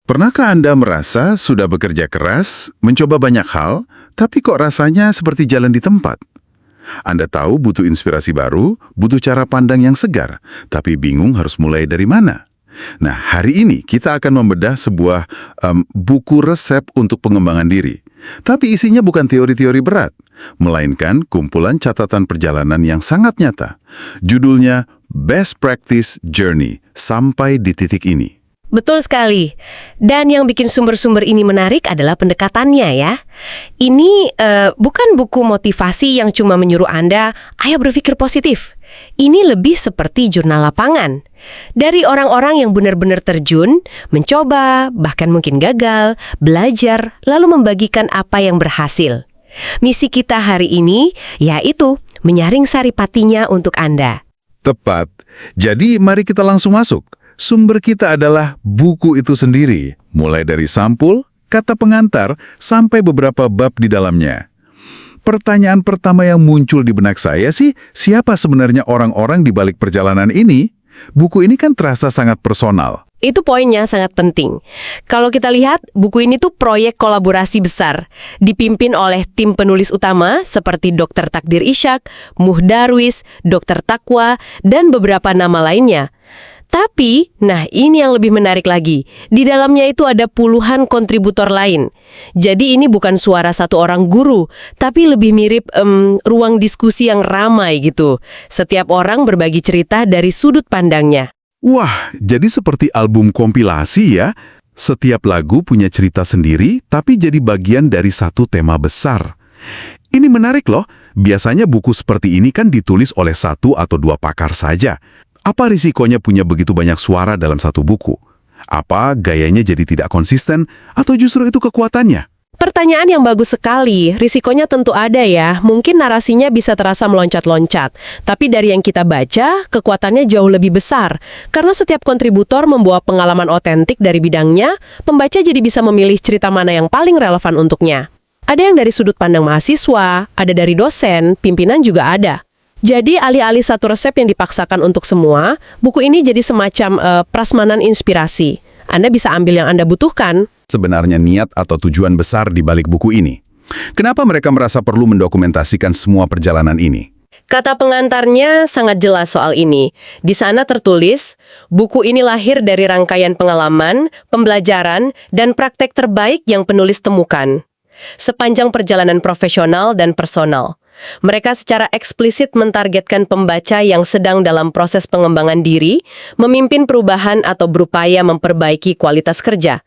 Pernahkah Anda merasa sudah bekerja keras, mencoba banyak hal, tapi kok rasanya seperti jalan di tempat? Anda tahu butuh inspirasi baru, butuh cara pandang yang segar, tapi bingung harus mulai dari mana? Nah, hari ini kita akan membedah sebuah buku resep untuk pengembangan diri. Tapi isinya bukan teori-teori berat, melainkan kumpulan catatan perjalanan yang sangat nyata. Judulnya Best Practice Journey, sampai di titik ini. Betul sekali. Dan yang bikin sumber-sumber ini menarik adalah pendekatannya ya. Ini bukan buku motivasi yang cuma menyuruh Anda, ayo berpikir positif. Ini lebih seperti jurnal lapangan. Dari orang-orang yang benar-benar terjun, mencoba, bahkan mungkin gagal, belajar, lalu membagikan apa yang berhasil. Misi kita hari ini yaitu menyaring saripatinya untuk Anda. Tepat. Jadi mari kita langsung masuk. Sumber kita adalah buku itu sendiri, mulai dari sampul, kata pengantar, sampai beberapa bab di dalamnya. Pertanyaan pertama yang muncul di benak saya sih, siapa sebenarnya orang-orang di balik perjalanan ini? Buku ini kan terasa sangat personal. Itu poinnya sangat penting. Kalau kita lihat, buku ini tuh proyek kolaborasi besar. Dipimpin oleh tim penulis utama seperti Dr. Takdir Ishak, Muh Darwis, Dr. Takwa, dan beberapa nama lainnya. Tapi, nah ini yang lebih menarik lagi. Di dalamnya itu ada puluhan kontributor lain. Jadi ini bukan suara satu orang guru, tapi lebih mirip ruang diskusi yang ramai gitu. Setiap orang berbagi cerita dari sudut pandangnya. Wah, jadi seperti album kompilasi ya. Setiap lagu punya cerita sendiri, tapi jadi bagian dari satu tema besar. Ini menarik loh. Biasanya buku seperti ini kan ditulis oleh satu atau dua pakar saja. Apa risikonya punya begitu banyak suara dalam satu buku? Apa gayanya jadi tidak konsisten, atau justru itu kekuatannya? Pertanyaan yang bagus sekali. Risikonya tentu ada ya. Mungkin narasinya bisa terasa meloncat-loncat. Tapi dari yang kita baca, kekuatannya jauh lebih besar. Karena setiap kontributor membawa pengalaman otentik dari bidangnya, pembaca jadi bisa memilih cerita mana yang paling relevan untuknya. Ada yang dari sudut pandang mahasiswa, ada dari dosen, pimpinan juga ada. Jadi, alih-alih satu resep yang dipaksakan untuk semua, buku ini jadi semacam prasmanan inspirasi. Anda bisa ambil yang Anda butuhkan. Sebenarnya niat atau tujuan besar di balik buku ini. Kenapa mereka merasa perlu mendokumentasikan semua perjalanan ini? Kata pengantarnya sangat jelas soal ini. Di sana tertulis, buku ini lahir dari rangkaian pengalaman, pembelajaran, dan praktek terbaik yang penulis temukan sepanjang perjalanan profesional dan personal. Mereka secara eksplisit mentargetkan pembaca yang sedang dalam proses pengembangan diri, memimpin perubahan atau berupaya memperbaiki kualitas kerja.